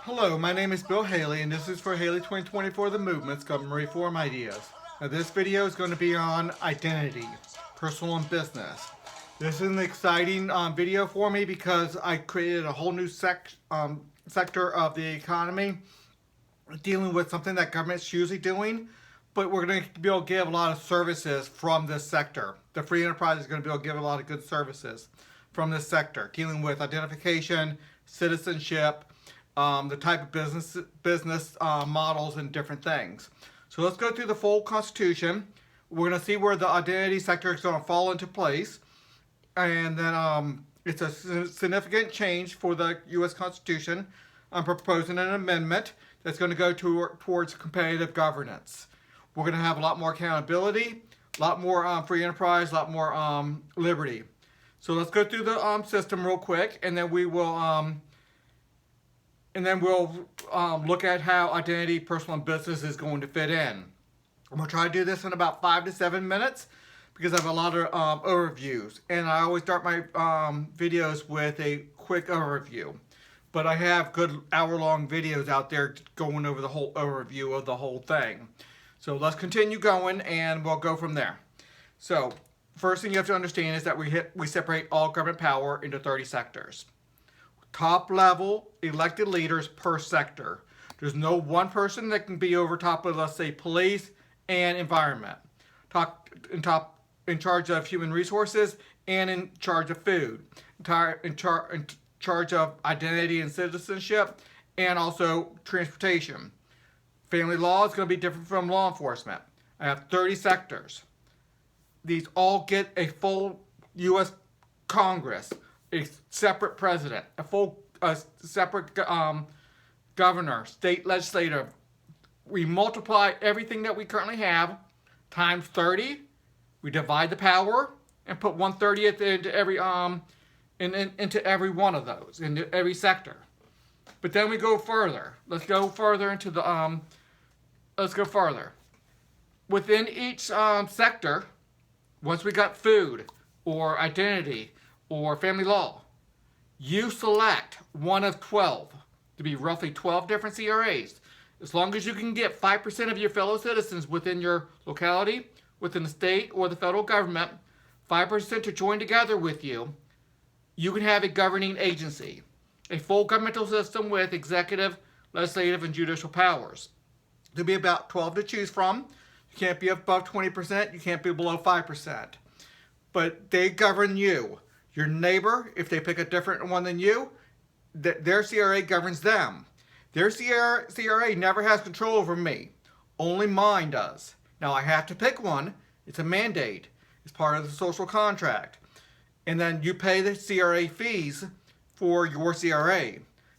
Hello, my name is Bill Haley, and this is for Haley 2024 The Movement's Government Reform Ideas. Now, this video is going to be on identity, personal and business. This is an exciting video for me because I created a whole new sector of the economy dealing with something that government's usually doing, but we're going to be able to give a lot of services from this sector. The free enterprise is going to be able to give a lot of good services from this sector, dealing with identification, citizenship, the type of business models and different things. So let's go through the full Constitution. We're going to see where the identity sector is going to fall into place. And then it's a significant change for the U.S. Constitution. I'm proposing an amendment that's going to go towards competitive governance. We're going to have a lot more accountability, a lot more free enterprise, a lot more liberty. So let's go through the system real quick, and then we'll look at how identity, personal, and business is going to fit in. I'm going to try to do this in about 5 to 7 minutes because I have a lot of overviews. And I always start my videos with a quick overview. But I have good hour-long videos out there going over the whole overview of the whole thing. So let's continue going and we'll go from there. So first thing you have to understand is that we separate all government power into 30 sectors. Top level elected leaders per sector. There's no one person that can be over top of, let's say, police and environment. In charge of human resources and in charge of food. In charge of identity and citizenship and also transportation. Family law is going to be different from law enforcement. I have 30 sectors. These all get a full U.S. Congress, a separate president, a separate governor, state legislative. We multiply everything that we currently have times 30. We divide the power and put 1/30th into every one of those, into every sector. But then we go further. Let's go further into the let's go further. Within each sector, once we got food or identity or family law, you select one of 12 to be roughly 12 different CRAs. As long as you can get 5% of your fellow citizens within your locality, within the state or the federal government, 5% to join together with you, you can have a governing agency, a full governmental system with executive, legislative, and judicial powers. There'll be about 12 to choose from. You can't be above 20%, you can't be below 5%. But they govern you. Your neighbor, if they pick a different one than you, their CRA governs them. Their CRA never has control over me. Only mine does. Now I have to pick one. It's a mandate. It's part of the social contract. And then you pay the CRA fees for your CRA.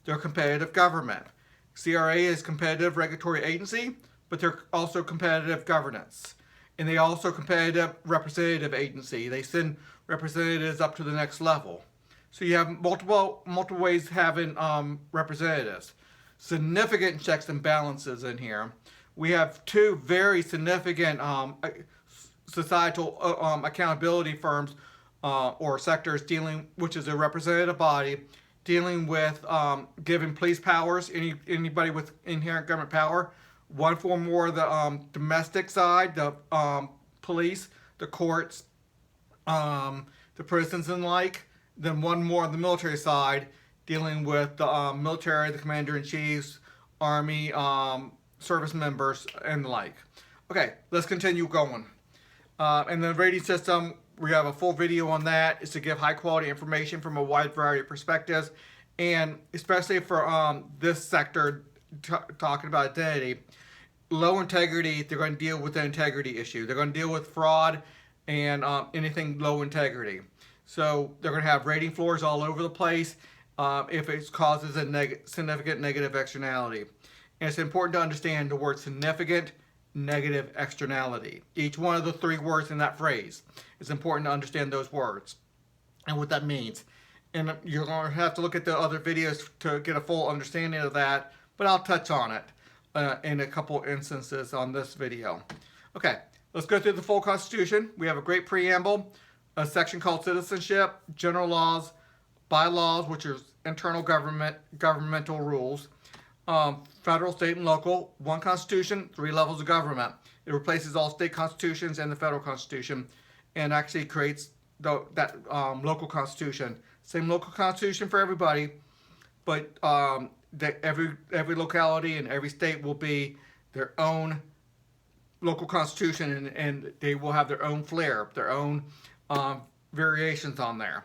They're competitive government. CRA is competitive regulatory agency, but they're also competitive governance. And they also competitive representative agency. They send representatives up to the next level. So you have multiple ways of having representatives. Significant checks and balances in here. We have two very significant societal accountability firms or sectors which is a representative body, dealing with giving police powers, anybody with inherent government power. One for more the domestic side, the police, the courts, the prisons and like. Then one more on the military side, dealing with the military, the commander-in-chiefs, army, service members, and the like. Okay, let's continue going. And the rating system, we have a full video on that. It's to give high quality information from a wide variety of perspectives, and especially for this sector talking about identity, low integrity, they're going to deal with the integrity issue. They're going to deal with fraud and anything low integrity. So they're going to have rating floors all over the place if it causes a significant negative externality. And it's important to understand the word significant negative externality. Each one of the 3 words in that phrase. It's important to understand those words and what that means. And you're going to have to look at the other videos to get a full understanding of that, but I'll touch on it in a couple instances on this video. Okay, let's go through the full Constitution. We have a great preamble, a section called Citizenship, General Laws, Bylaws, which are internal governmental rules, federal, state, and local, one constitution, 3 levels of government. It replaces all state constitutions and the federal constitution, and actually creates that local constitution. Same local constitution for everybody, but every locality and every state will be their own local constitution, and they will have their own flair, their own variations on there.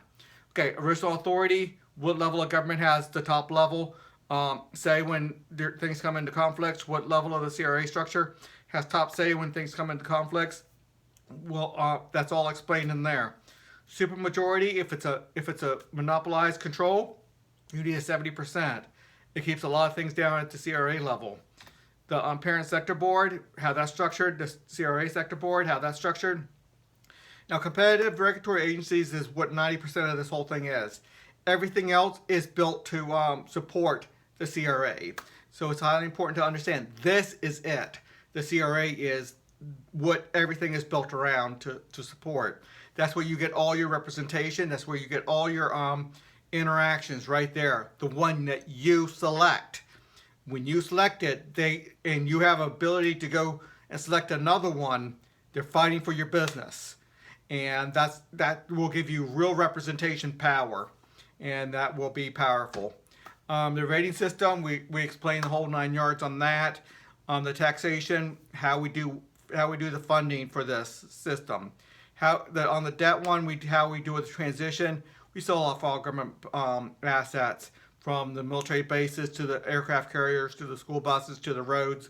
Okay, original authority. What level of government has the top level? Say when things come into conflicts, what level of the CRA structure has top say when things come into conflicts? Well, that's all explained in there. Supermajority, if it's a monopolized control, you need a 70%. It keeps a lot of things down at the CRA level. The parent sector board, how that's structured. The CRA sector board, how that's structured. Now, competitive regulatory agencies is what 90% of this whole thing is. Everything else is built to support the CRA. So it's highly important to understand this is it. The CRA is what everything is built around to support. That's where you get all your representation. That's where you get all your interactions right there. The one that you select. When you select it, and you have ability to go and select another one, they're fighting for your business. And that will give you real representation power. And that will be powerful. The rating system, we explain the whole 9 yards on that. The taxation, how we do the funding for this system. On the debt one, how we do with the transition. We sell off all government assets, from the military bases to the aircraft carriers to the school buses to the roads,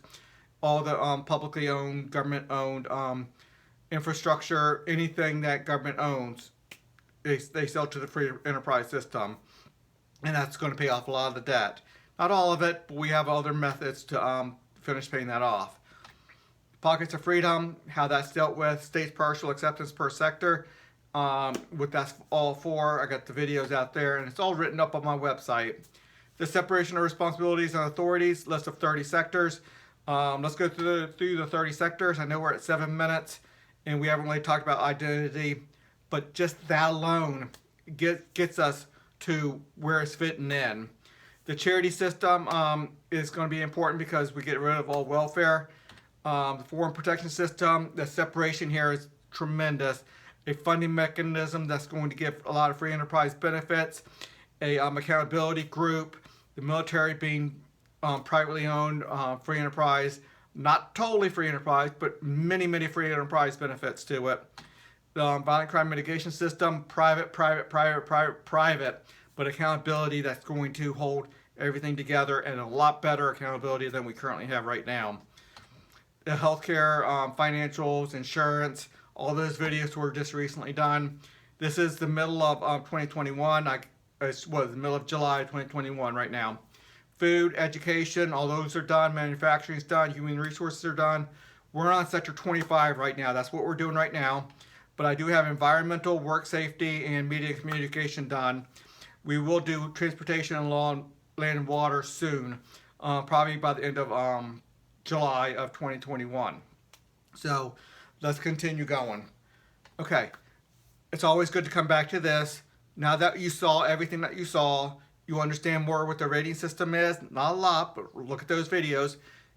all the publicly owned, government owned infrastructure, anything that government owns, they sell to the free enterprise system, and that's going to pay off a lot of the debt. Not all of it, but we have other methods to finish paying that off. Pockets of freedom, how that's dealt with, states partial acceptance per sector, what that's all for. I got the videos out there, and it's all written up on my website. The separation of responsibilities and authorities, list of 30 sectors. Let's go through the 30 sectors. I know we're at 7 minutes, and we haven't really talked about identity, but just that alone gets us to where it's fitting in. The charity system is going to be important because we get rid of all welfare. The foreign protection system, the separation here is tremendous. A funding mechanism that's going to give a lot of free enterprise benefits. A accountability group. The military being privately owned, free enterprise. Not totally free enterprise, but many, many free enterprise benefits to it. The violent crime mitigation system, private, but accountability that's going to hold everything together, and a lot better accountability than we currently have right now. The healthcare, financials, insurance, all those videos were just recently done. This is the middle of 2021. It's the middle of July 2021 right now. Food, education, all those are done. Manufacturing's done. Human resources are done. We're on sector 25 right now. That's what we're doing right now. But I do have environmental, work safety, and media and communication done. We will do transportation and land and water soon, probably by the end of July of 2021. So let's continue going. Okay, it's always good to come back to this. Now that you saw everything that you saw, you understand more what the rating system is. Not a lot, but look at those videos.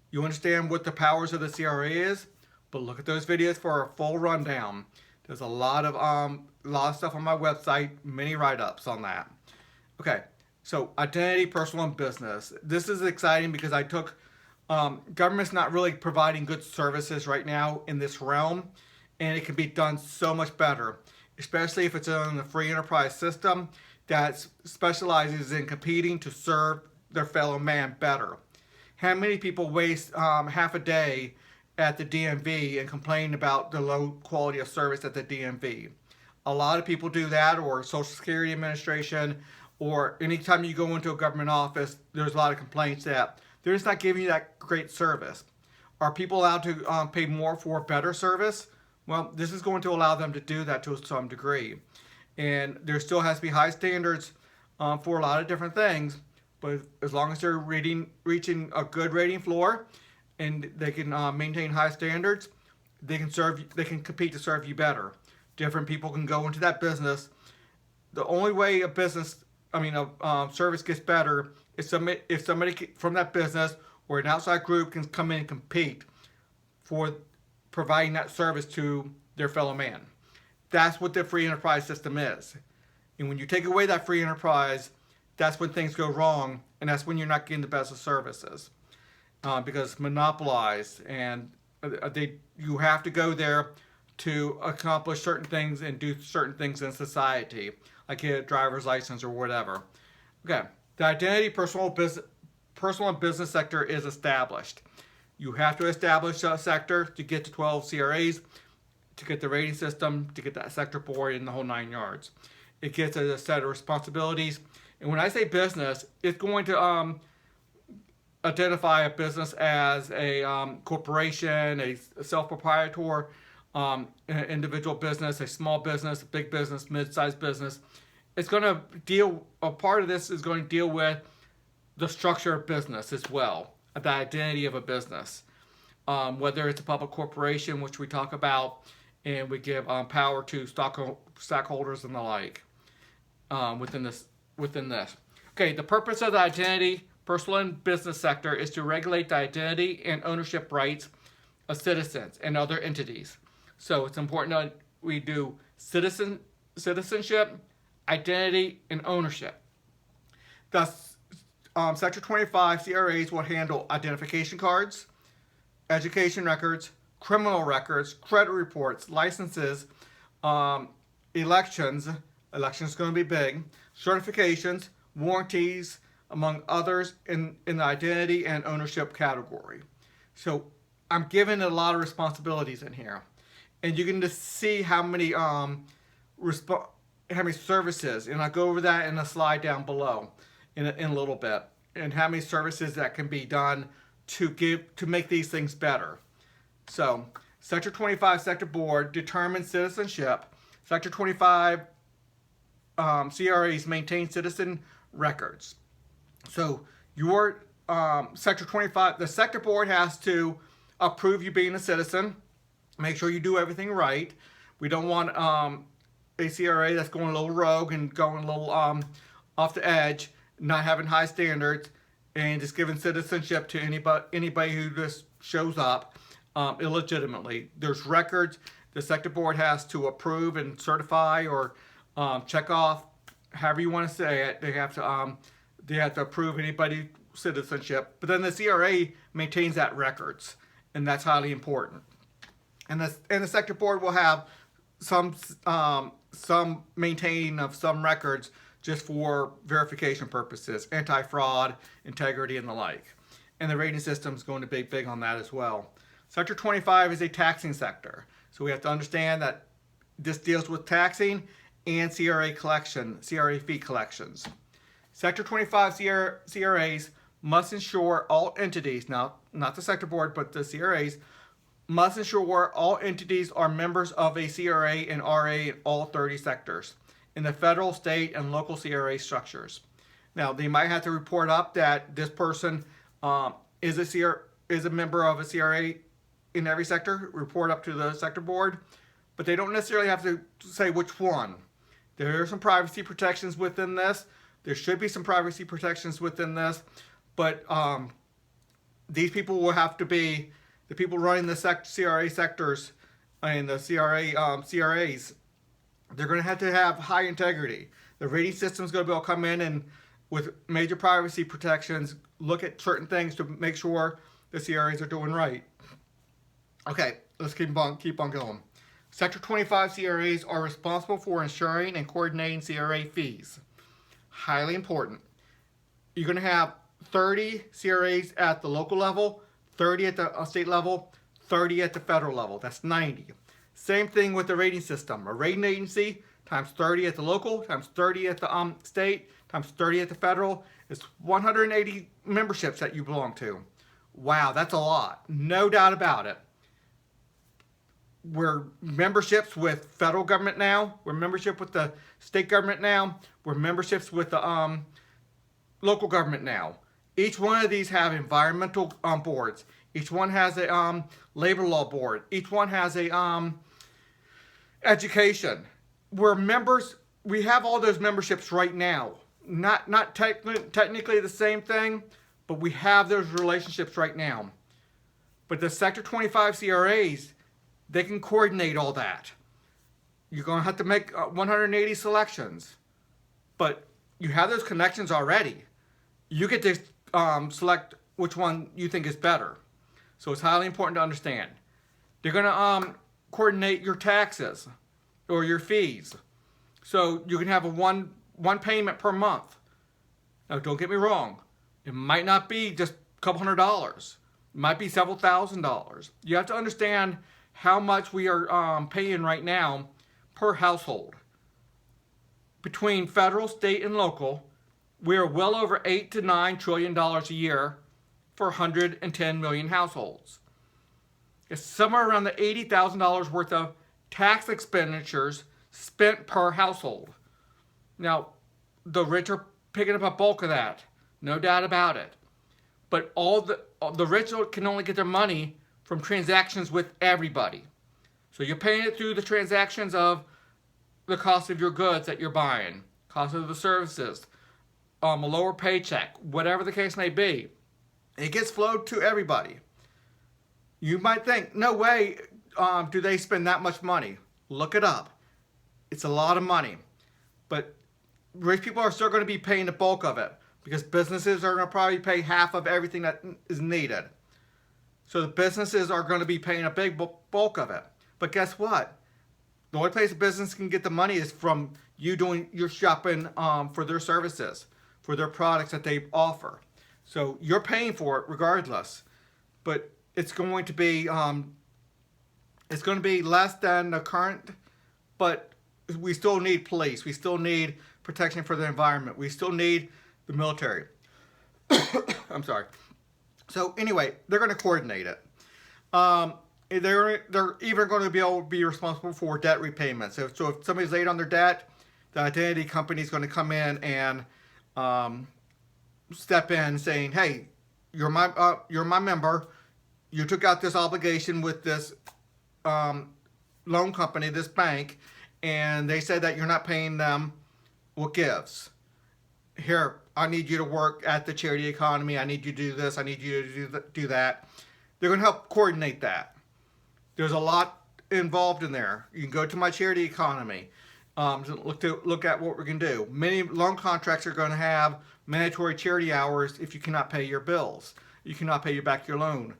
You understand what the powers of the CRA is, but look at those videos for a full rundown. There's a lot of stuff on my website, many write-ups on that. Okay, so identity, personal, and business. This is exciting because I took government's not really providing good services right now in this realm, and it can be done so much better, especially if it's in the free enterprise system that specializes in competing to serve their fellow man better. How many people waste half a day at the DMV and complain about the low quality of service at the DMV? A lot of people do that, or Social Security Administration, or anytime you go into a government office, there's a lot of complaints that they're just not giving you that great service. Are people allowed to pay more for better service? Well, this is going to allow them to do that to some degree. And there still has to be high standards for a lot of different things, but as long as they're reaching a good rating floor and they can maintain high standards, they can compete to serve you better. Different people can go into that business. The only way a business service gets better if somebody from that business or an outside group can come in and compete for providing that service to their fellow man. That's what the free enterprise system is. And when you take away that free enterprise, that's when things go wrong, and that's when you're not getting the best of services. Because it's monopolized, and you have to go there to accomplish certain things and do certain things in society, like get a driver's license or whatever. Okay, the identity personal and business sector is established. You have to establish a sector to get to 12 CRAs, to get the rating system, to get that sector board, and the whole 9 yards. It gets a set of responsibilities. And when I say business, it's going to identify a business as a corporation, a self-proprietor, an individual business, a small business, a big business, mid-sized business. It's going to a part of this is going to deal with the structure of business as well, the identity of a business. Whether it's a public corporation, which we talk about, and we give power to stockholders and the like within this. Okay, the purpose of the identity, personal and business sector is to regulate the identity and ownership rights of citizens and other entities. So it's important that we do citizenship, identity, and ownership. Thus, Sector 25 CRAs will handle identification cards, education records, criminal records, credit reports, licenses, elections is going to be big, certifications, warranties, among others in the identity and ownership category. So I'm giving a lot of responsibilities in here. And you can just see how many services, and I'll go over that in a slide down below in a little bit, and how many services that can be done to make these things better. So, Sector 25 Sector Board determines citizenship. Sector 25 CRAs maintain citizen records. So, your Sector 25, the Sector Board has to approve you being a citizen, make sure you do everything right. We don't want a CRA that's going a little rogue and going a little off the edge, not having high standards, and just giving citizenship to anybody who just shows up illegitimately. There's records the sector board has to approve and certify or check off, however you want to say it. They have to approve anybody's citizenship. But then the CRA maintains that records, and that's highly important. And the sector board will have some maintaining of some records just for verification purposes, anti-fraud, integrity, and the like. And the rating system is going to be big on that as well. Sector 25 is a taxing sector. So we have to understand that this deals with taxing and CRA fee collections. Sector 25 CRAs must ensure all entities, now not the sector board, but the CRAs, must ensure all entities are members of a CRA and RA in all 30 sectors in the federal, state, and local CRA structures. Now, they might have to report up that this person is a member of a CRA in every sector, report up to the sector board, but they don't necessarily have to say which one. There are some privacy protections within this. There should be some privacy protections within this, but these people will have to be the people running the CRA sectors and the CRAs. They're going to have high integrity. The rating system is going to be able to come in and, with major privacy protections, look at certain things to make sure the CRAs are doing right. Okay, let's keep on going. Sector 25 CRAs are responsible for ensuring and coordinating CRA fees. Highly important. You're going to have 30 CRAs at the local level, 30 at the state level, 30 at the federal level. That's 90. Same thing with the rating system. A rating agency times 30 at the local, times 30 at the state, times 30 at the federal. It's 180 memberships that you belong to. Wow, that's a lot. No doubt about it. We're memberships with federal government now. We're membership with the state government now. We're memberships with the local government now. Each one of these have environmental boards. Each one has a labor law board. Each one has a education. We're members. We have all those memberships right now. not technically the same thing, but we have those relationships right now. But the Sector 25 CRAs, they can coordinate all that. You're going to have to make 180 selections, but you have those connections already. You get to select which one you think is better. So it's highly important to understand. They're going to coordinate your taxes or your fees. So you can have a one payment per month. Now, don't get me wrong. It might not be just a couple $100. It might be several $1,000s. You have to understand how much we are paying right now per household. Between federal, state, and local, we are well over $8 to $9 trillion a year for 110 million households. It's somewhere around the $80,000 worth of tax expenditures spent per household. Now, the rich are picking up a bulk of that, no doubt about it. But all the rich can only get their money from transactions with everybody. So you're paying it through the transactions of the cost of your goods that you're buying, cost of the services, a lower paycheck, whatever the case may be. It gets flowed to everybody. You might think, no way do they spend that much money. Look it up. It's a lot of money. But rich people are still going to be paying the bulk of it because businesses are going to probably pay half of everything that is needed. So the businesses are going to be paying a big bulk of it. But guess what? The only place a business can get the money is from you doing your shopping for their services, for their products that they offer. So you're paying for it regardless. But it's going to be less than the current, but we still need police. We still need protection for the environment. We still need the military. I'm sorry. So anyway, they're going to coordinate it. They're even going to be able to be responsible for debt repayments. So if somebody's late on their debt, the identity company is going to come in and step in saying, hey, you're my member. You took out this obligation with this loan company, this bank, and they said that you're not paying them what gives. Here, I need you to work at the charity economy. I need you to do this. I need you to do that. They're going to help coordinate that. There's a lot involved in there. You can go to my charity economy. Look at what we can do. Many loan contracts are going to have mandatory charity hours if you cannot pay your bills. You cannot pay back your loan.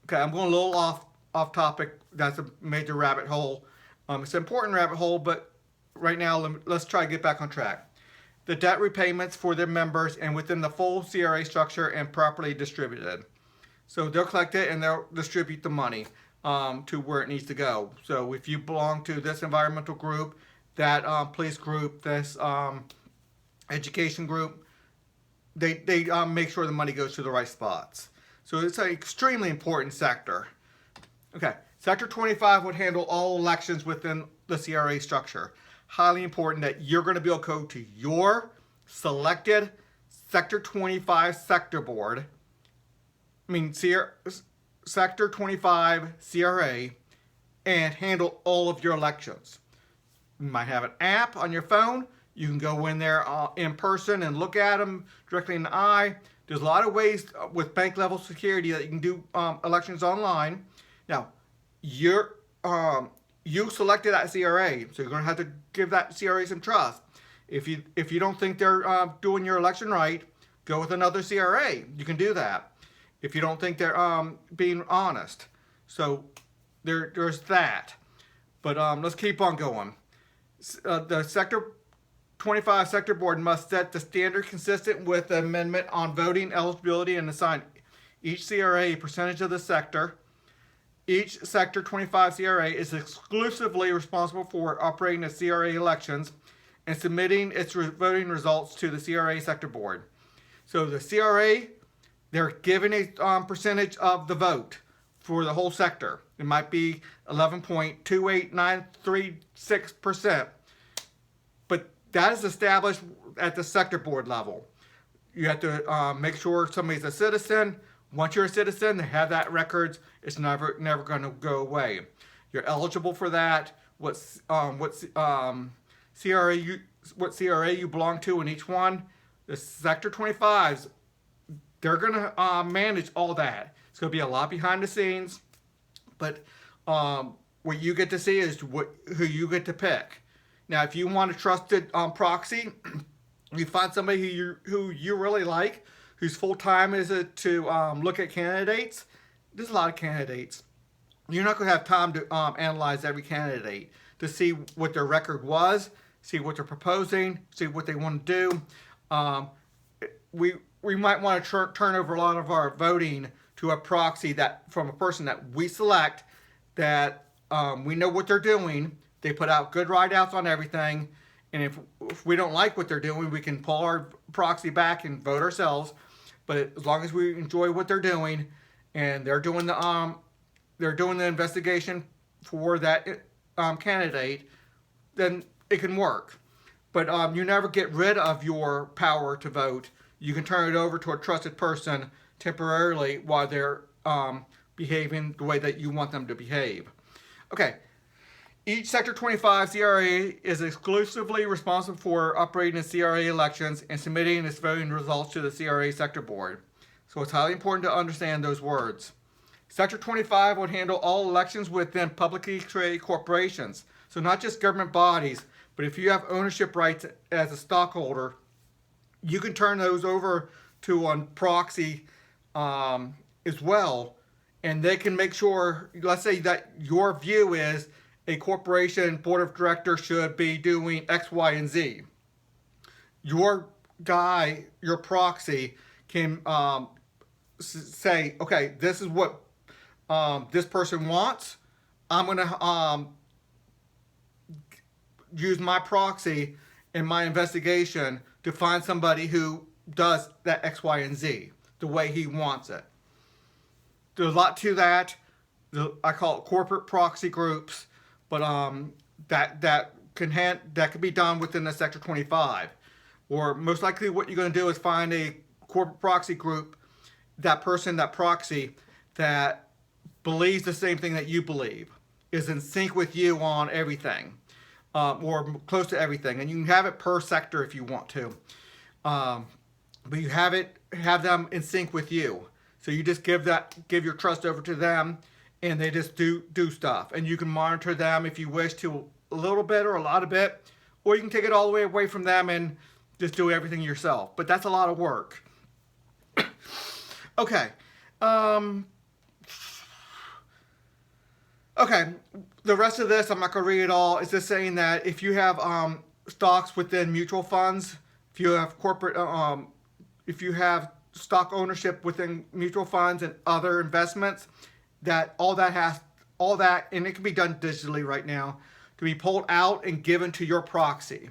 Okay, I'm going a little off topic. That's a major rabbit hole. It's an important rabbit hole, but right now let's try to get back on track. The debt repayments for their members and within the full CRA structure and properly distributed. So they'll collect it and they'll distribute the money to where it needs to go. So if you belong to this environmental group, that police group, this education group, they make sure the money goes to the right spots. So it's an extremely important sector. Okay, Sector 25 would handle all elections within the CRA structure. Highly important that you're going to be able to go to your selected Sector 25 sector board, Sector 25 CRA, and handle all of your elections. You might have an app on your phone. You can go in there in person and look at them directly in the eye. There's a lot of ways with bank level security that you can do elections online. Now, you selected that CRA, so you're going to have to give that CRA some trust. If you don't think they're doing your election right, go with another CRA. You can do that. If you don't think they're being honest, so there's that. But let's keep on going. The Sector 25 Sector Board must set the standard consistent with the amendment on voting eligibility and assign each CRA a percentage of the sector. Each Sector 25 CRA is exclusively responsible for operating the CRA elections and submitting its voting results to the CRA Sector Board. So the CRA, they're given a percentage of the vote for the whole sector. It might be 11.28936%, but that is established at the sector board level. You have to make sure somebody's a citizen. Once you're a citizen, they have that records. It's never going to go away. You're eligible for that. What CRA you belong to in each one. The Sector 25s, they're going to manage all that. It's going to be a lot behind the scenes, but what you get to see is who you get to pick. Now, if you want a trusted proxy, you find somebody who you really like, whose full time is it to look at candidates. There's a lot of candidates. You're not going to have time to analyze every candidate to see what their record was, see what they're proposing, see what they want to do. We might want to turn over a lot of our voting to a proxy that from a person that we select, that we know what they're doing. They put out good write-outs on everything, and if we don't like what they're doing, we can pull our proxy back and vote ourselves. But as long as we enjoy what they're doing, and they're doing the investigation for that candidate, then it can work. But you never get rid of your power to vote. You can turn it over to a trusted person temporarily while they're behaving the way that you want them to behave. Okay. Each Sector 25 CRA is exclusively responsible for operating the CRA elections and submitting its voting results to the CRA Sector Board. So it's highly important to understand those words. Sector 25 would handle all elections within publicly traded corporations. So not just government bodies, but if you have ownership rights as a stockholder, you can turn those over to a proxy as well. And they can make sure, let's say that your view is a corporation board of directors should be doing X, Y, and Z. Your guy, your proxy, can say, okay, this is what this person wants. I'm going to use my proxy in my investigation to find somebody who does that X, Y, and Z the way he wants it. There's a lot to that. I call it corporate proxy groups. But that can be done within the Sector 25. Or most likely what you're going to do is find a corporate proxy group, that proxy that believes the same thing that you believe, is in sync with you on everything, or close to everything. And you can have it per sector if you want to. But you have them in sync with you. So you just give your trust over to them, and they just do stuff. And you can monitor them if you wish to, a little bit or a lot of it, or you can take it all the way away from them and just do everything yourself. But that's a lot of work. Okay. Okay. The rest of this, I'm not going to read it all. It's just saying that if you have stocks within mutual funds, if you have if you have stock ownership within mutual funds and other investments, that all that, and it can be done digitally right now, can be pulled out and given to your proxy.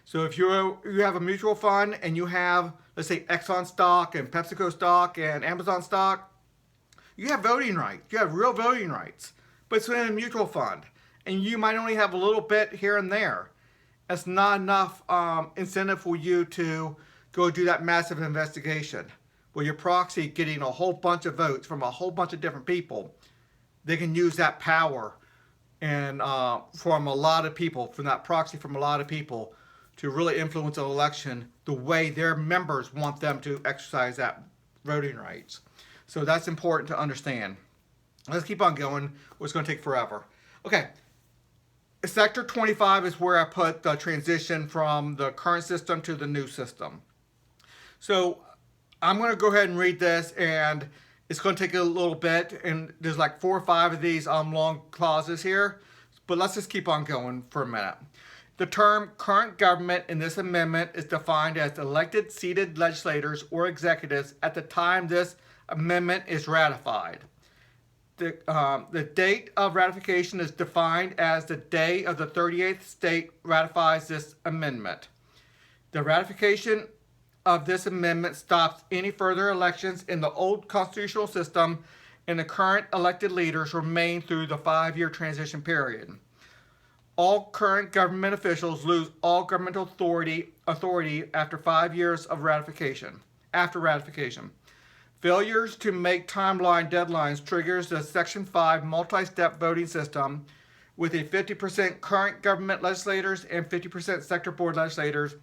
So if you have a mutual fund and you have, let's say, Exxon stock and PepsiCo stock and Amazon stock, you have voting rights. You have real voting rights, but it's in a mutual fund, and you might only have a little bit here and there. That's not enough incentive for you to go do that massive investigation. Well, your proxy getting a whole bunch of votes from a whole bunch of different people, they can use that power and from a lot of people, from that proxy from a lot of people, to really influence an election the way their members want them to exercise that voting rights. So that's important to understand. Let's keep on going. It's going to take forever. Okay. Sector 25 is where I put the transition from the current system to the new system. So I'm going to go ahead and read this, and it's going to take a little bit, and there's like 4 or 5 of these long clauses here, but let's just keep on going for a minute. The term current government in this amendment is defined as elected seated legislators or executives at the time this amendment is ratified. The date of ratification is defined as the day of the 38th state ratifies this amendment. The ratification of this amendment stops any further elections in the old constitutional system, and the current elected leaders remain through the 5-year transition period. All current government officials lose all governmental authority after 5 years of ratification. After ratification, failures to make timeline deadlines triggers the Section 5 multi-step voting system, with a 50% current government legislators and 50% sector board legislators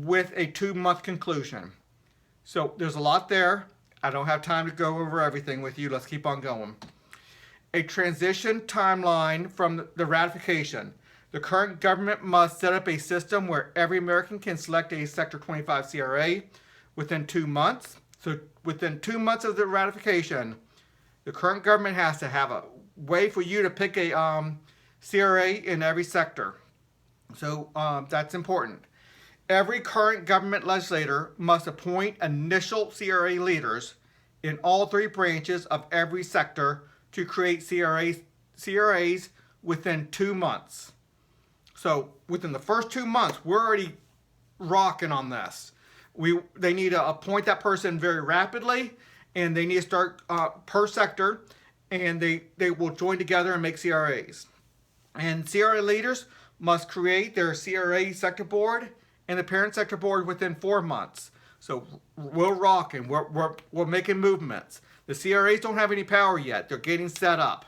with a 2-month conclusion. So there's a lot there. I don't have time to go over everything with you. Let's keep on going. A transition timeline from the ratification. The current government must set up a system where every American can select a Sector 25 CRA within 2 months. So within 2 months of the ratification, the current government has to have a way for you to pick a CRA in every sector. So that's important. Every current government legislator must appoint initial CRA leaders in all 3 branches of every sector to create CRAs within 2 months. So within the first 2 months, we're already rocking on this. They need to appoint that person very rapidly, and they need to start per sector, and they will join together and make CRAs. And CRA leaders must create their CRA sector board and the parent sector board within 4 months. So we're rocking. We're making movements. The CRAs don't have any power yet. They're getting set up.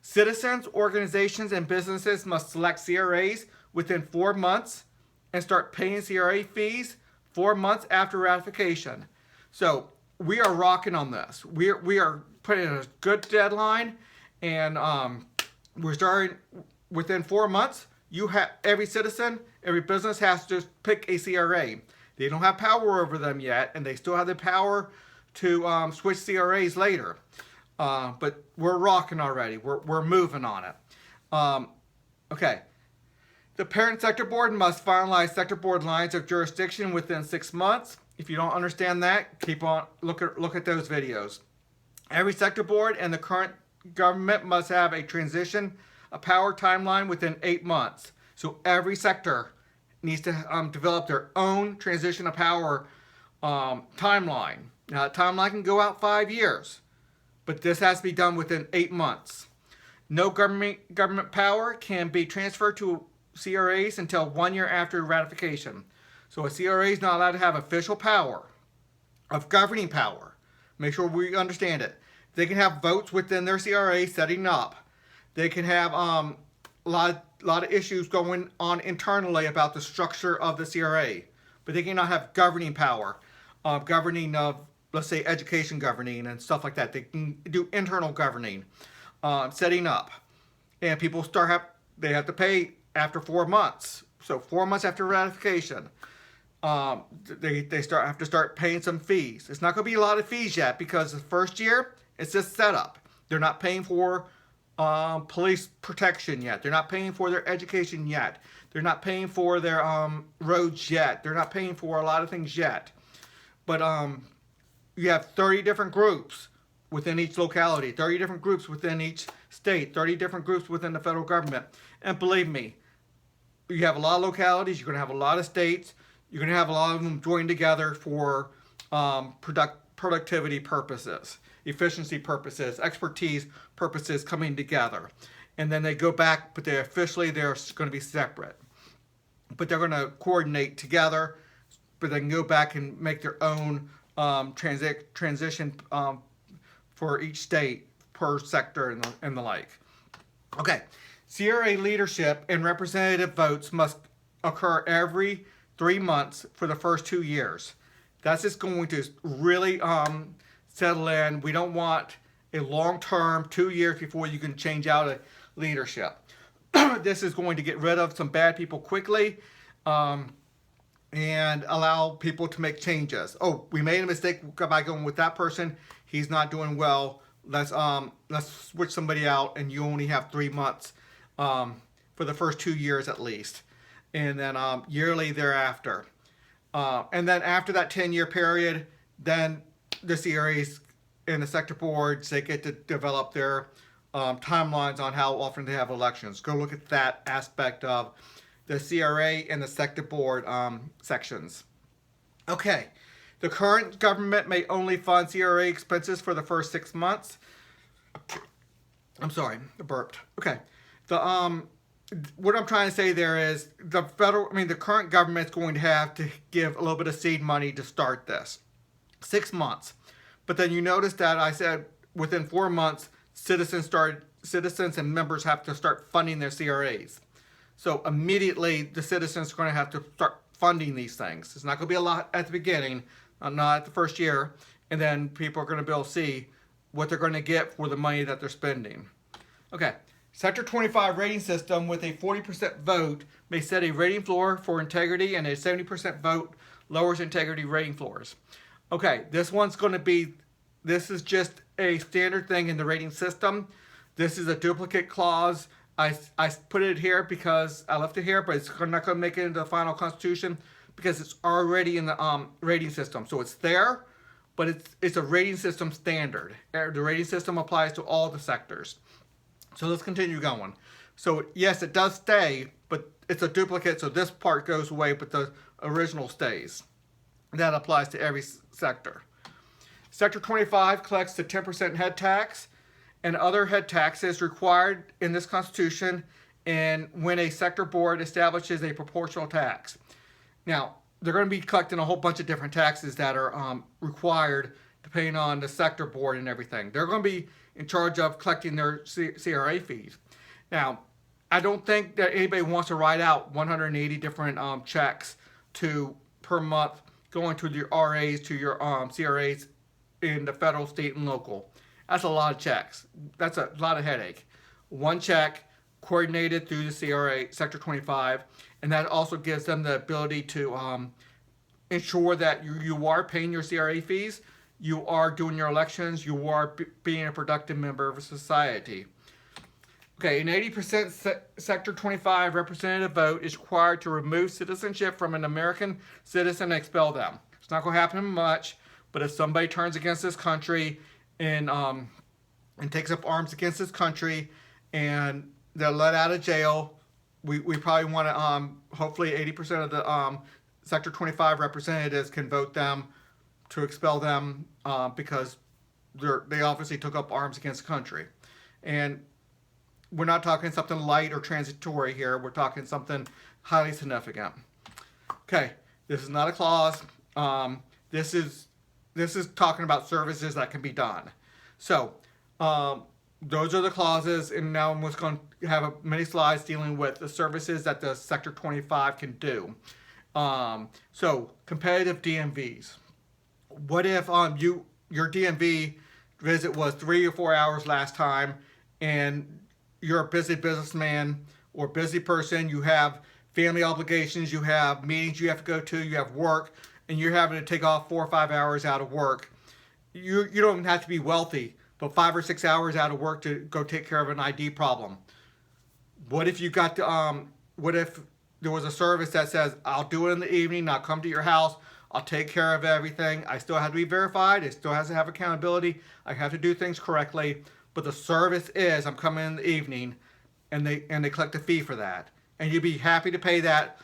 Citizens, organizations, and businesses must select CRAs within 4 months and start paying CRA fees 4 months after ratification. So we are rocking on this. We are putting a good deadline, and we're starting within 4 months. You have every citizen, every business has to pick a CRA. They don't have power over them yet, and they still have the power to switch CRAs later. But we're rocking already. We're moving on it. Okay. The parent sector board must finalize sector board lines of jurisdiction within 6 months. If you don't understand that, keep on look at those videos. Every sector board and the current government must have a power timeline within 8 months. So every sector needs to develop their own transition of power timeline. Now, the timeline can go out 5 years, but this has to be done within 8 months. No government power can be transferred to CRAs until 1 year after ratification. So a CRA is not allowed to have official power, of governing power. Make sure we understand it. They can have votes within their CRA setting up. They can have a lot of issues going on internally about the structure of the CRA, but they cannot have governing power, governing of, let's say, education governing and stuff like that. They can do internal governing, setting up, and people they have to pay after 4 months. So 4 months after ratification, they have to start paying some fees. It's not going to be a lot of fees yet because the first year it's just setup. They're not paying for police protection yet. They're not paying for their education yet. They're not paying for their roads yet. They're not paying for a lot of things yet. But you have 30 different groups within each locality, 30 different groups within each state, 30 different groups within the federal government. And believe me, you have a lot of localities, you're going to have a lot of states, you're going to have a lot of them joined together for productivity purposes, efficiency purposes, expertise purposes coming together. And then they go back, but they're going to be separate. But they're going to coordinate together, but they can go back and make their own transition for each state per sector and the like. Okay, CRA leadership and representative votes must occur every 3 months for the first 2 years. That's just going to really settle in. We don't want a long-term 2 years before you can change out a leadership. This is going to get rid of some bad people quickly and allow people to make changes. Oh, we made a mistake by going with that person. He's not doing well. Let's switch somebody out, and you only have 3 months for the first 2 years at least, and then yearly thereafter. And then after that 10-year period, then the CRAs and the sector boards, they get to develop their timelines on how often they have elections. Go look at that aspect of the CRA and the sector board sections. Okay, the current government may only fund CRA expenses for the first 6 months. I'm sorry, I burped. Okay, what I'm trying to say there is the current government's going to have to give a little bit of seed money to start this. 6 months. But then you notice that I said within 4 months, citizens and members have to start funding their CRAs. So immediately the citizens are going to have to start funding these things. It's not going to be a lot at the beginning, not at the first year, and then people are going to be able to see what they're going to get for the money that they're spending. Okay, Sector 25 rating system with a 40% vote may set a rating floor for integrity, and a 70% vote lowers integrity rating floors. Okay, this one's going to be, this is just a standard thing in the rating system. This is a duplicate clause. I put it here because I left it here, but it's not going to make it into the final constitution because it's already in the rating system. So it's there, but it's a rating system standard. The rating system applies to all the sectors. So let's continue going. So yes, it does stay, but it's a duplicate, so this part goes away, but the original stays. That applies to every sector. Sector 25 collects the 10% head tax and other head taxes required in this constitution, and when a sector board establishes a proportional tax. Now, they're going to be collecting a whole bunch of different taxes that are required depending on the sector board and everything. They're going to be in charge of collecting their CRA fees. Now, I don't think that anybody wants to write out 180 different checks per month going to your RAs, to your CRAs in the federal, state, and local. That's a lot of checks. That's a lot of headache. One check coordinated through the CRA, Sector 25, and that also gives them the ability to ensure that you are paying your CRA fees, you are doing your elections, you are being a productive member of society. Okay, an 80% Sector 25 representative vote is required to remove citizenship from an American citizen and expel them. It's not going to happen much, but if somebody turns against this country and takes up arms against this country and they're let out of jail, we probably want to, hopefully 80% of the Sector 25 representatives can vote them to expel them because they obviously took up arms against the country. And we're not talking something light or transitory here. We're talking something highly significant. Okay, this is not a clause. This is talking about services that can be done. So those are the clauses, and now I'm just going to have many slides dealing with the services that the Sector 25 can do. So competitive DMVs. What if your DMV visit was 3 or 4 hours last time, and you're a busy businessman or busy person, you have family obligations, you have meetings you have to go to, you have work, and you're having to take off 4 or 5 hours out of work. You don't have to be wealthy, but 5 or 6 hours out of work to go take care of an ID problem. What if you got to, what if there was a service that says, I'll do it in the evening, I'll come to your house, I'll take care of everything, I still have to be verified, it still has to have accountability, I have to do things correctly, but the service is, I'm coming in the evening, and they collect a fee for that. And you'd be happy to pay that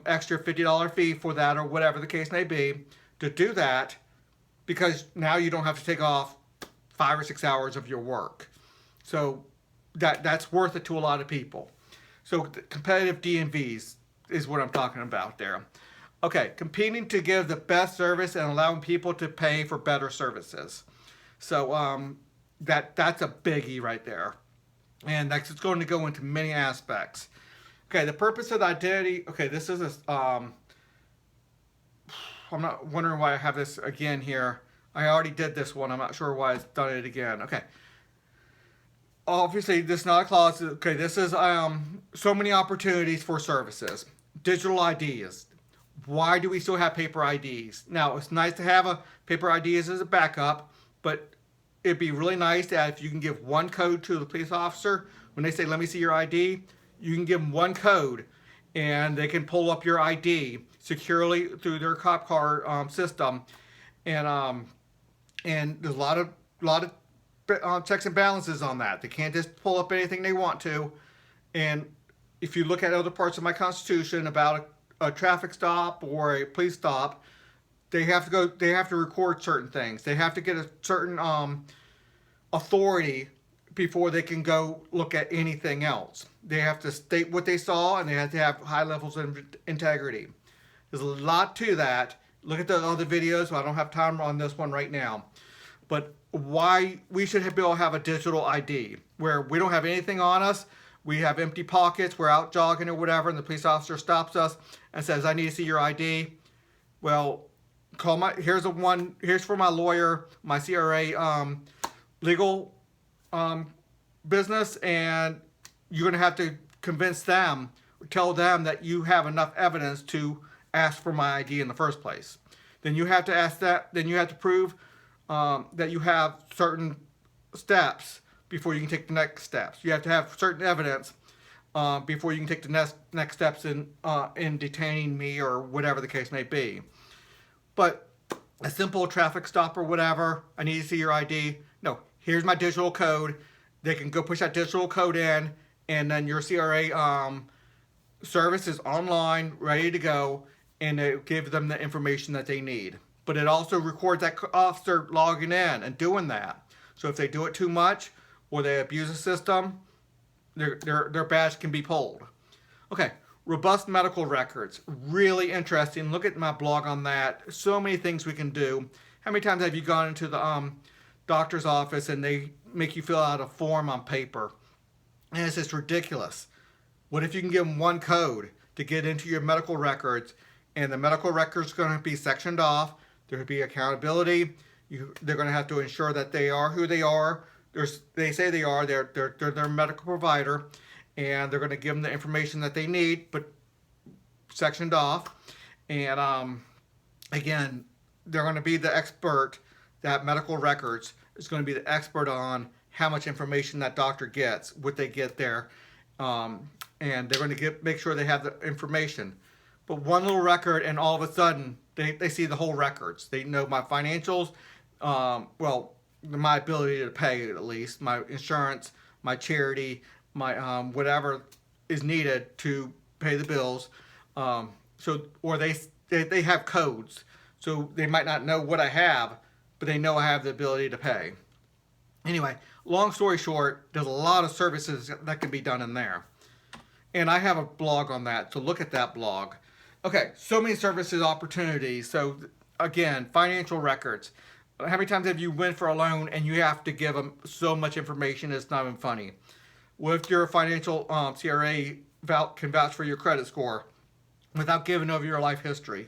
extra $50 fee for that, or whatever the case may be, to do that, because now you don't have to take off 5 or 6 hours of your work. So that's worth it to a lot of people. So competitive DMVs is what I'm talking about there. Okay, competing to give the best service and allowing people to pay for better services. So that's a biggie right there. And that's going to go into many aspects. Okay, the purpose of the identity. Okay, this is I'm not wondering why I have this again here. I already did this one. I'm not sure why it's done it again. Okay. Obviously, this is not a clause. Okay, this is so many opportunities for services. Digital IDs. Why do we still have paper IDs? Now, it's nice to have a paper IDs as a backup, but it'd be really nice that if you can give one code to the police officer, when they say, let me see your ID, you can give them one code, and they can pull up your ID securely through their cop car system. And there's a lot of checks and balances on that. They can't just pull up anything they want to. And if you look at other parts of my Constitution about a traffic stop or a police stop, they have to record certain things. They have to get a certain authority before they can go look at anything else. They have to state what they saw, and they have to have high levels of integrity. There's a lot to that. Look at the other videos. I don't have time on this one right now. But why we should be able to have a digital ID where we don't have anything on us. we have empty pockets, we're out jogging or whatever, and the police officer stops us and says, I need to see your ID. Well, here's for my lawyer, my CRA legal business, and you're going to have to convince them, tell them that you have enough evidence to ask for my ID in the first place. Then you have to ask that. Then you have to prove that you have certain steps before you can take the next steps. You have to have certain evidence before you can take the next steps in detaining me or whatever the case may be. But a simple traffic stop or whatever, I need to see your ID. No, here's my digital code. They can go push that digital code in, and then your CRA service is online, ready to go, and it gives them the information that they need. But it also records that officer logging in and doing that. So if they do it too much or they abuse the system, their badge can be pulled. Okay, robust medical records. Really interesting. Look at my blog on that. So many things we can do. How many times have you gone into the doctor's office and they make you fill out a form on paper? And it's just ridiculous. What if you can give them one code to get into your medical records, and the medical records are going to be sectioned off? There will be accountability. They're going to have to ensure that they are who they are. They say they are. They're their medical provider, and they're going to give them the information that they need, but sectioned off. And again, they're going to be the expert. That medical records is going to be the expert on how much information that doctor gets, what they get there, and they're going to make sure they have the information. But one little record, and all of a sudden, they see the whole records. They know my financials, my ability to pay at least, my insurance, my charity, my whatever is needed to pay the bills. Or they have codes, so they might not know what I have, but they know I have the ability to pay. Anyway, long story short, there's a lot of services that can be done in there. And I have a blog on that, so look at that blog. Okay, so many services opportunities. So again, financial records. How many times have you went for a loan and you have to give them so much information it's not even funny? What if your financial CRA can vouch for your credit score without giving over your life history?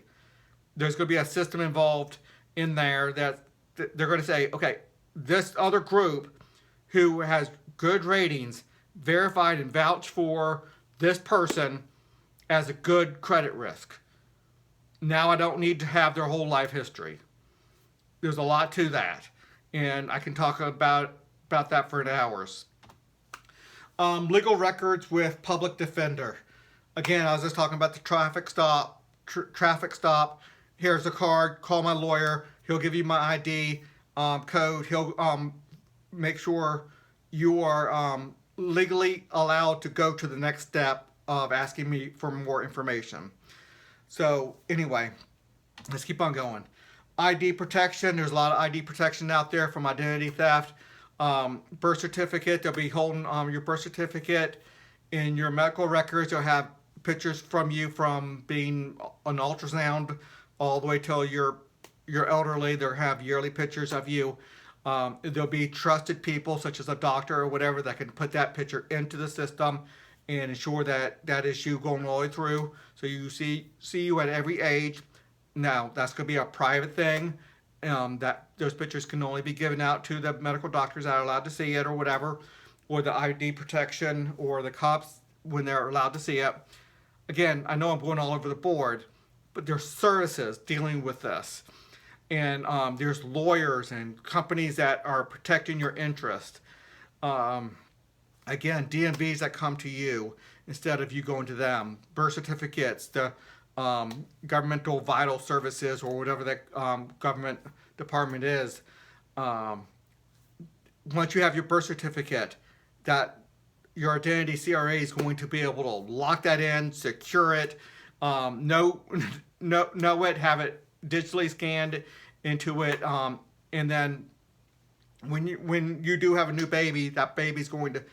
There's going to be a system involved in there that they're going to say, okay, this other group who has good ratings verified and vouched for this person as a good credit risk. Now I don't need to have their whole life history. There's a lot to that, and I can talk about that for hours. Legal records with public defender. Again, I was just talking about the traffic stop. Here's the card. Call my lawyer. He'll give you my ID code. He'll make sure you are legally allowed to go to the next step of asking me for more information. So anyway, let's keep on going. ID protection. There's a lot of ID protection out there from identity theft. Birth certificate. They'll be holding your birth certificate. In your medical records, they'll have pictures from you from being an ultrasound all the way till you're elderly. They'll have yearly pictures of you. There'll be trusted people such as a doctor or whatever that can put that picture into the system and ensure that that is you going all the way through. So you see you at every age. Now, that's going to be a private thing. That those pictures can only be given out to the medical doctors that are allowed to see it or whatever, or the ID protection or the cops when they're allowed to see it. Again, I know I'm going all over the board, but there's services dealing with this. And there's lawyers and companies that are protecting your interest. Again, DMVs that come to you instead of you going to them. Birth certificates, the governmental vital services or whatever that government department is. Once you have your birth certificate, that your identity CRA is going to be able to lock that in, secure it, know it, have it digitally scanned into it, and then when you do have a new baby, that baby's going to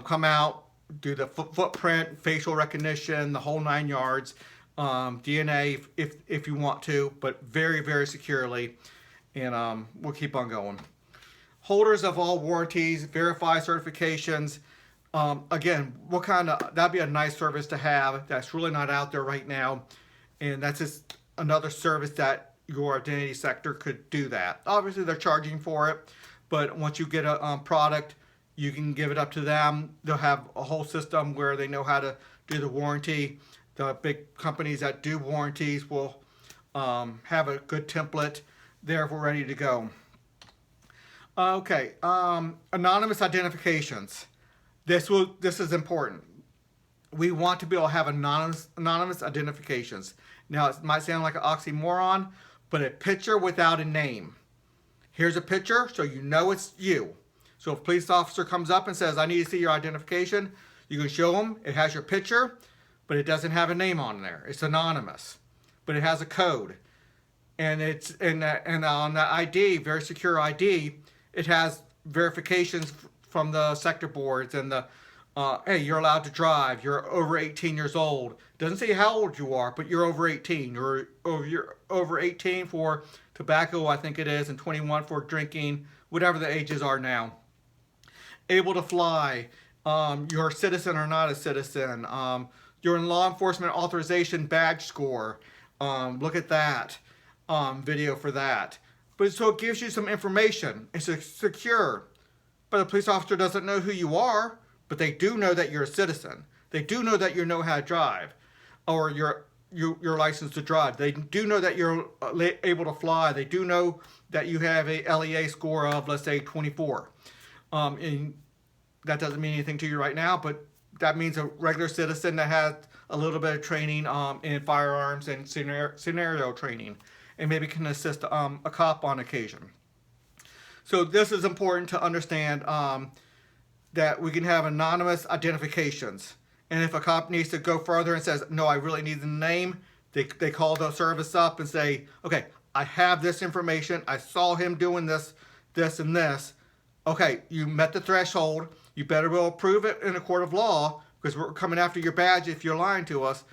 come out, do the footprint, facial recognition, the whole 9 yards, DNA if you want to, but very, very securely, and we'll keep on going. Holders of all warranties, verify certifications. Again, what kind of, that'd be a nice service to have that's really not out there right now. And that's just another service that your identity sector could do that. Obviously, they're charging for it, but once you get a product, you can give it up to them. They'll have a whole system where they know how to do the warranty. The big companies that do warranties will have a good template there for ready to go. Okay, anonymous identifications. This is important. We want to be able to have anonymous identifications. Now, it might sound like an oxymoron, but a picture without a name. Here's a picture, so you know it's you. So if a police officer comes up and says, I need to see your identification, you can show them. It has your picture, but it doesn't have a name on there. It's anonymous, but it has a code. And it's and on the ID, very secure ID, it has verifications from the sector boards and the hey, you're allowed to drive. You're over 18 years old. Doesn't say how old you are, but you're over 18. You're over 18 for tobacco, I think it is, and 21 for drinking, whatever the ages are now. Able to fly. You're a citizen or not a citizen. You're in law enforcement authorization badge score. Look at that video for that. But so it gives you some information. It's secure. But the police officer doesn't know who you are, but they do know that you're a citizen. They do know that you know how to drive, or you're licensed to drive. They do know that you're able to fly. They do know that you have a LEA score of, let's say, 24. And that doesn't mean anything to you right now, but that means a regular citizen that has a little bit of training in firearms and scenario training, and maybe can assist a cop on occasion. So this is important to understand that we can have anonymous identifications. And if a cop needs to go further and says, no, I really need the name, they call the service up and say, okay, I have this information. I saw him doing this, this, and this. Okay, you met the threshold. You better well prove it in a court of law because we're coming after your badge if you're lying to us.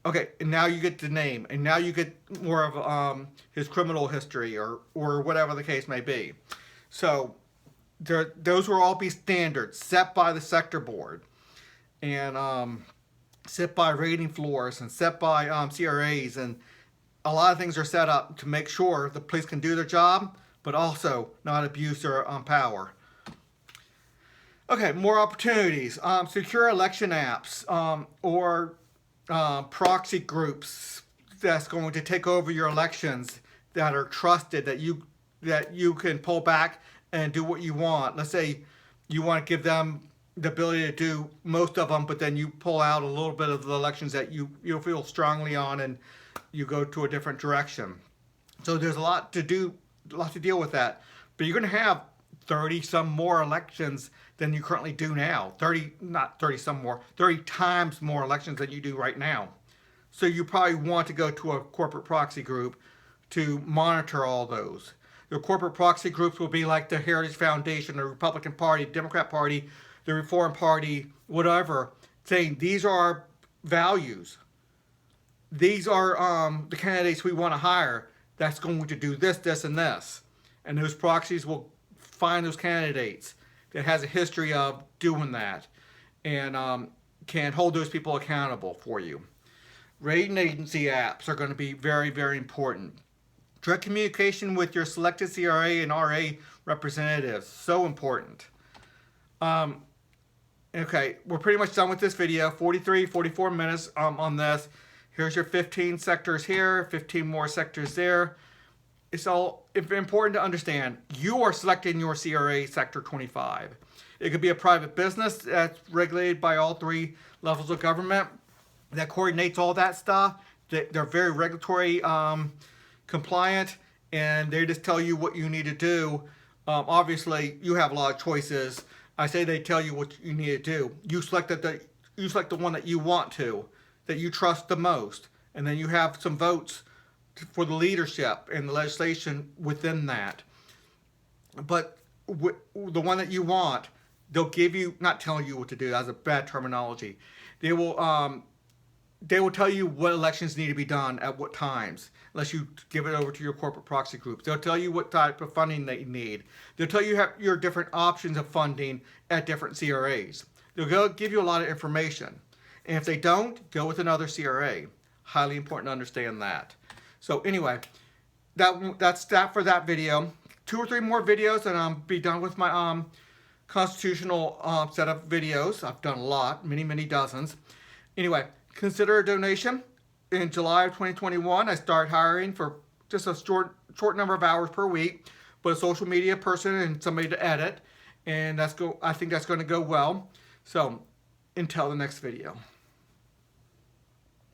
Okay, and now you get the name, and now you get more of his criminal history or whatever the case may be. So those will all be standards set by the sector board and set by rating floors and set by CRAs, and a lot of things are set up to make sure the police can do their job, but also not abuse their power. Okay, more opportunities. Secure election apps or proxy groups that's going to take over your elections that are trusted, that you can pull back and do what you want. Let's say you want to give them the ability to do most of them, but then you pull out a little bit of the elections that you feel strongly on, and you go to a different direction. So there's a lot to deal with that. But you're going to have 30 some more elections than you currently do now. 30 times more elections than you do right now. So you probably want to go to a corporate proxy group to monitor all those. Your corporate proxy groups will be like the Heritage Foundation, the Republican Party, Democrat Party, the Reform Party, whatever, saying these are our values. These are the candidates we want to hire that's going to do this, this, and this. And those proxies will find those candidates that has a history of doing that and can hold those people accountable for you. Rating agency apps are going to be very, very important. Direct communication with your selected CRA and RA representatives, so important. Okay, we're pretty much done with this video. 44 minutes on this. Here's your 15 sectors here, 15 more sectors there. It's important to understand you are selecting your CRA Sector 25. It could be a private business that's regulated by all three levels of government that coordinates all that stuff. They're very regulatory compliant, and they just tell you what you need to do. Obviously, you have a lot of choices. I say they tell you what you need to do. You select the one that you want to, that you trust the most, and then you have some votes for the leadership and the legislation within that. But the one that you want, they'll give you, not telling you what to do, that's a bad terminology. They will tell you what elections need to be done at what times, unless you give it over to your corporate proxy groups. They'll tell you what type of funding that you need. They'll tell you your different options of funding at different CRAs. They'll give you a lot of information. And if they don't, go with another CRA. Highly important to understand that. So anyway, that's that for that video. 2 or 3 more videos and I'll be done with my constitutional set of videos. I've done a lot, many dozens. Anyway, consider a donation. In July of 2021, I started hiring for just a short number of hours per week, but a social media person and somebody to edit, and I think that's going to go well. So until the next video.